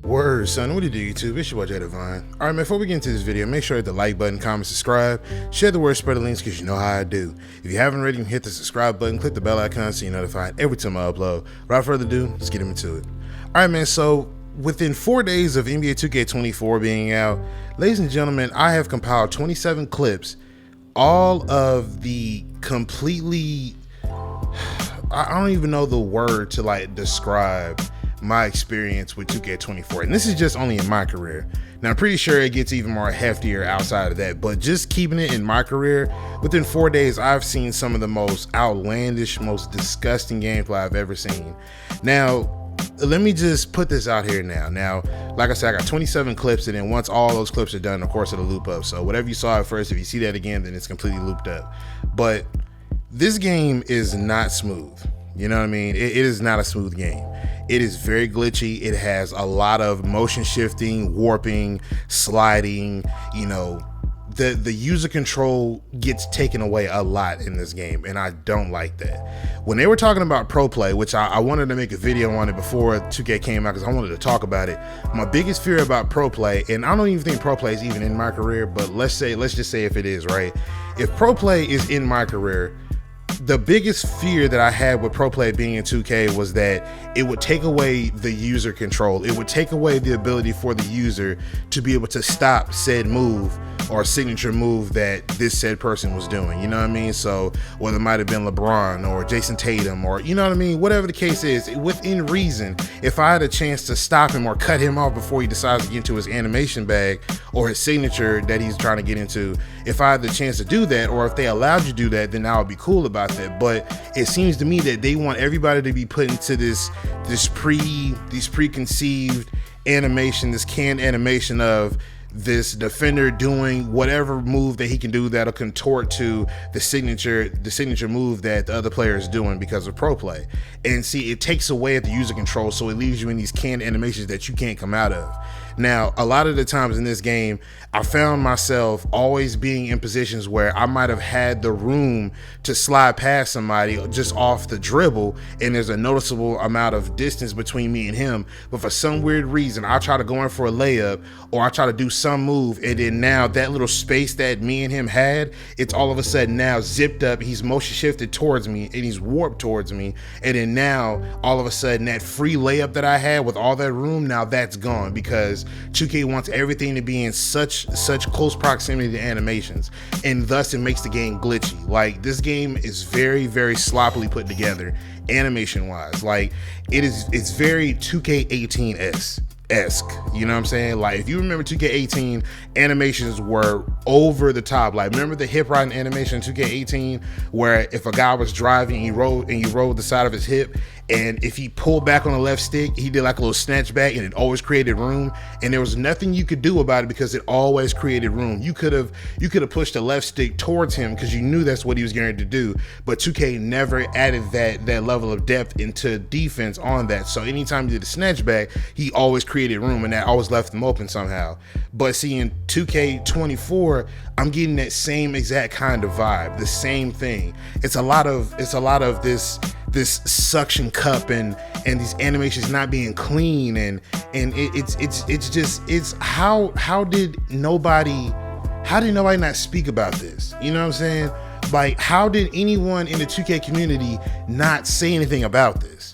Word, son. What do you do, YouTube? It's your boy, Jay Divine. All right, man, before we get into this video, make sure you hit the like button, comment, subscribe, share the word, spread the links, because you know how I do. If you haven't already, hit the subscribe button, click the bell icon so you're notified every time I upload. Without further ado, let's get into it. All right, man, so within 4 days of NBA 2K24 being out, ladies and gentlemen, I have compiled 27 clips, all of the completely, I don't even know the word to like describe my experience with 2K24, and this is just only in my career. Now I'm pretty sure it gets even more heftier outside of that, but just keeping it in my career, within 4 days I've seen some of the most outlandish, most disgusting gameplay I've ever seen. Now let me just put this out here now, like I said, I got 27 clips, and then once all those clips are done, of course it'll loop up. So whatever you saw at first, if you see that again, then it's completely looped up. But this game is not smooth. You know what I mean? It is not a smooth game. It is very glitchy. It has a lot of motion shifting, warping, sliding. You know, the user control gets taken away a lot in this game, and I don't like that. When they were talking about pro play, which I wanted to make a video on it before 2K came out because I wanted to talk about it. My biggest fear about pro play, and I don't even think pro play is even in my career, but let's just say if it is, right? If pro play is in my career, the biggest fear that I had with pro play being in 2K was that it would take away the user control. It would take away the ability for the user to be able to stop said move or signature move that this said person was doing. You know what I mean? So whether it might have been LeBron or Jason Tatum, or you know what I mean, whatever the case is, within reason, if I had a chance to stop him or cut him off before he decides to get into his animation bag or his signature that he's trying to get into, if I had the chance to do that, or if they allowed you to do that, then I would be cool about that. But it seems to me that they want everybody to be put into this preconceived animation, this canned animation of this defender doing whatever move that he can do that'll contort to the signature move that the other player is doing because of pro play. And see, it takes away at the user control, so it leaves you in these canned animations that you can't come out of. Now, a lot of the times in this game, I found myself always being in positions where I might have had the room to slide past somebody just off the dribble, and there's a noticeable amount of distance between me and him, but for some weird reason, I try to go in for a layup, or I try to do some move, and then now that little space that me and him had, it's all of a sudden now zipped up, he's motion shifted towards me, and he's warped towards me, and then now, all of a sudden, that free layup that I had with all that room, now that's gone, because 2K wants everything to be in such close proximity to animations, and thus it makes the game glitchy. Like, this game is very, very sloppily put together animation wise. Like, it's very 2K18 esque, you know what I'm saying? Like, if you remember 2K18, animations were over the top. Like, remember the hip riding animation in 2K18 where if a guy was driving and you rolled the side of his hip, and if he pulled back on the left stick, he did like a little snatch back, and it always created room, and there was nothing you could do about it because it always created room. You could have pushed the left stick towards him because you knew that's what he was going to do, but 2K never added that level of depth into defense on that. So anytime he did a snatch back, he always created room, and that always left him open somehow. But see, in 2K24, I'm getting that same exact kind of vibe, the same thing. It's a lot of this suction cup and these animations not being clean, and it's how did nobody not speak about this? You know what I'm saying? Like, how did anyone in the 2K community not say anything about this?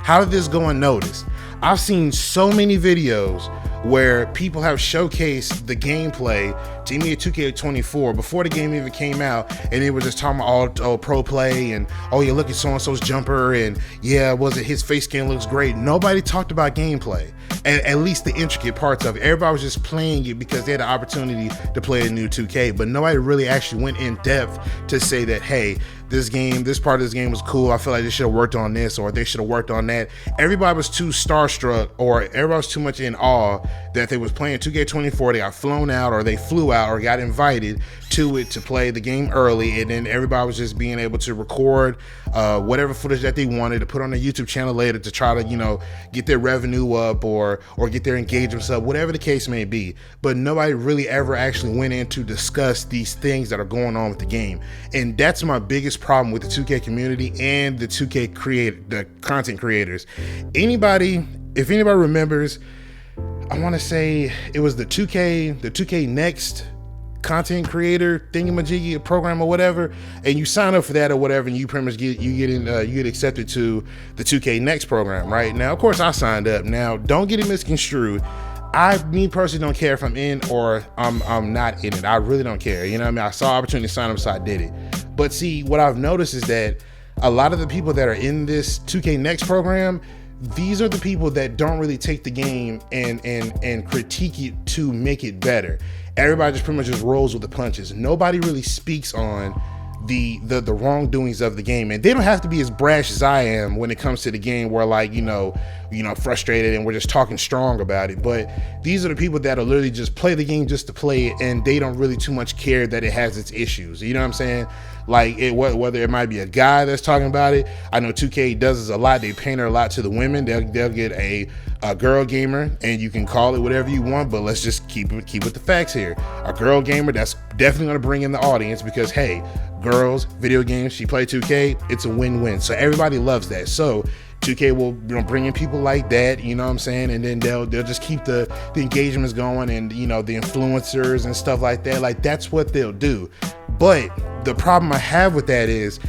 How did this go unnoticed? I've seen so many videos where people have showcased the gameplay to me at 2K24 before the game even came out, and they were just talking about all pro play, and oh yeah, look at so-and-so's jumper, and yeah, his face scan looks great. Nobody talked about gameplay, at least the intricate parts of it. Everybody was just playing it because they had the opportunity to play a new 2K, but nobody really actually went in depth to say that, hey, this part of this game was cool, I feel like they should have worked on this, or they should have worked on that. Everybody was too starstruck, or everybody was too much in awe that they was playing 2K24, they got flown out, or they flew out, or got invited to it to play the game early, and then everybody was just being able to record whatever footage that they wanted to put on their YouTube channel later to try to, you know, get their revenue up or get their engagements up, whatever the case may be. But nobody really ever actually went in to discuss these things that are going on with the game, and that's my biggest problem with the 2K community and the 2K the content creators. If anybody remembers I want to say it was the 2K Next content creator thingamajiggy program or whatever, and you sign up for that or whatever, and you pretty much get accepted to the 2K Next program. Right now, of course, I signed up. Now, don't get it misconstrued. Me personally don't care if I'm in or I'm not in it. I really don't care. You know what I mean? I saw opportunity to sign up, so I did it. But see, what I've noticed is that a lot of the people that are in this 2K Next program, these are the people that don't really take the game and critique it to make it better. Everybody just pretty much just rolls with the punches. Nobody really speaks on the wrongdoings of the game, and they don't have to be as brash as I am when it comes to the game, where like you know frustrated and we're just talking strong about it. But these are the people that are literally just play the game just to play it, and they don't really too much care that it has its issues. You know what I'm saying? Like whether it might be a guy that's talking about it. I know 2K does this a lot. They pander a lot to the women. They'll get a girl gamer, and you can call it whatever you want, but let's just keep with the facts here. A girl gamer, that's definitely going to bring in the audience, because hey, girls, video games, she play 2K, it's a win-win. So everybody loves that. So 2K will bring in people like that, you know what I'm saying? And then they'll just keep the engagements going, and the influencers and stuff like that. Like, that's what they'll do. But the problem I have with that is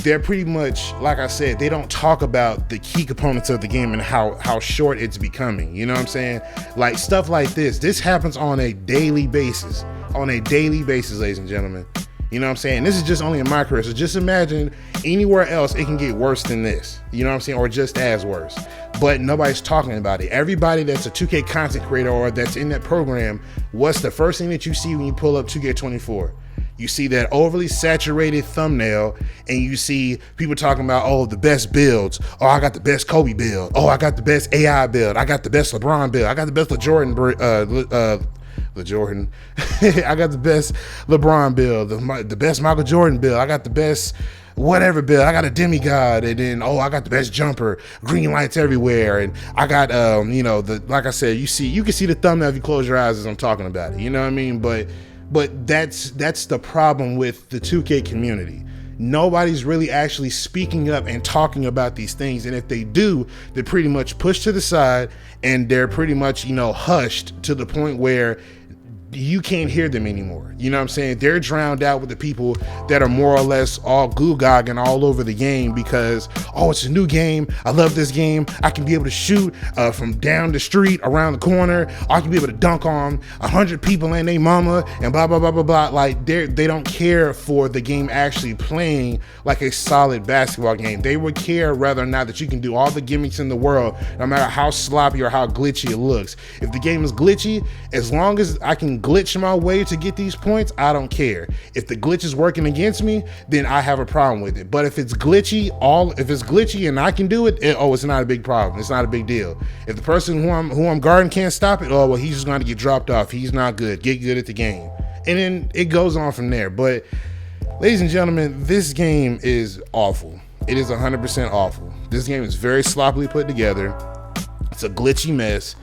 they're pretty much, like I said, they don't talk about the key components of the game and how short it's becoming. You know what I'm saying? Like, stuff like this happens on a daily basis, ladies and gentlemen. You know what I'm saying? This is just only in my career. So just imagine anywhere else it can get worse than this. You know what I'm saying? Or just as worse. But nobody's talking about it. Everybody that's a 2K content creator or that's in that program, what's the first thing that you see when you pull up 2K24? You see that overly saturated thumbnail, and you see people talking about, oh, the best builds. Oh, I got the best Kobe build. Oh, I got the best AI build. I got the best LeBron build. I got the best LeJordan. I got the best LeBron build, the best Michael Jordan build. I got the best whatever build. I got a demigod, and then I got the best jumper, green lights everywhere, and I got like I said, you can see the thumbnail if you close your eyes as I'm talking about it. You know what I mean? But that's the problem with the 2K community. Nobody's really actually speaking up and talking about these things, and if they do, they're pretty much pushed to the side, and they're pretty much hushed to the point where you can't hear them anymore. You know what I'm saying? They're drowned out with the people that are more or less all googogging all over the game because, oh, it's a new game. I love this game. I can be able to shoot from down the street, around the corner. I can be able to dunk on 100 people and they mama and blah, blah, blah, blah, blah. Like, they don't care for the game actually playing like a solid basketball game. They would care whether or not that you can do all the gimmicks in the world, no matter how sloppy or how glitchy it looks. If the game is glitchy, as long as I can glitch my way to get these points, I don't care. If the glitch is working against me, then I have a problem with it. But if it's glitchy, and I can do it, it's not a big problem. It's not a big deal. If the person who I'm guarding can't stop it, well, he's just going to get dropped off. He's not good. Get good at the game. And then it goes on from there. But ladies and gentlemen, this game is awful. It is 100% awful. This game is very sloppily put together. It's a glitchy mess.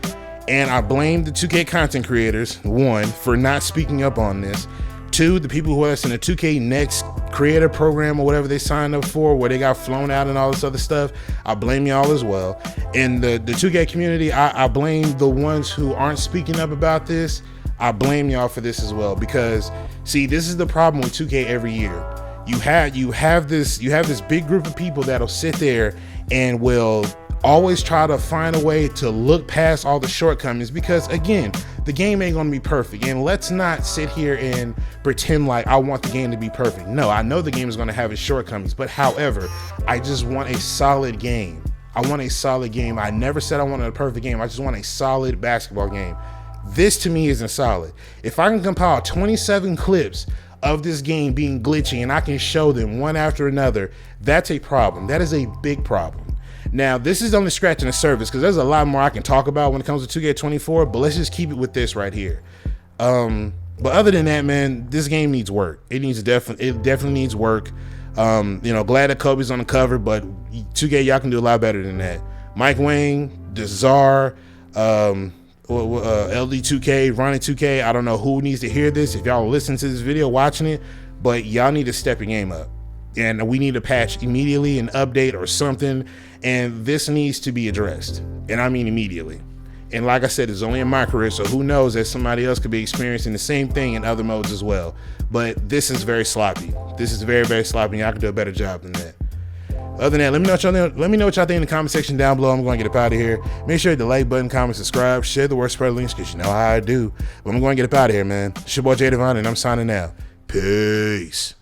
And I blame the 2K content creators, one, for not speaking up on this. Two, the people who are in the 2K Next creator program or whatever they signed up for, where they got flown out and all this other stuff, I blame y'all as well. And the 2K community, I blame the ones who aren't speaking up about this. I blame y'all for this as well, because see, this is the problem with 2K every year. You have this big group of people that'll sit there and will always try to find a way to look past all the shortcomings, because again, the game ain't gonna be perfect. And let's not sit here and pretend like I want the game to be perfect. No, I know the game is gonna have its shortcomings, but however, I just want a solid game. I want a solid game. I never said I wanted a perfect game. I just want a solid basketball game. This to me isn't solid. If I can compile 27 clips of this game being glitchy and I can show them one after another, that's a problem. That is a big problem. Now, this is only scratching the surface, because there's a lot more I can talk about when it comes to 2K24, but let's just keep it with this right here. But other than that, man, this game needs work. It definitely needs work. Glad that Kobe's on the cover, but 2K, y'all can do a lot better than that. Mike Wang, Desar, LD2K, Ronnie 2K, I don't know who needs to hear this, if y'all listen to this video, watching it, but y'all need to step your game up. And we need a patch immediately, an update or something, and this needs to be addressed, and I mean immediately. And like I said, it's only in my career, so who knows that somebody else could be experiencing the same thing in other modes as well. But this is very sloppy. This is very, very sloppy. Y'all can do a better job than that. Other than that, let me know what y'all think in the comment section down below. I'm going to get up out of here. Make sure you hit the like button, comment, subscribe, share the word, spread the links, because you know how I do. But I'm going to get up out of here, man. It's your boy Jay Devon, and I'm signing out. Peace.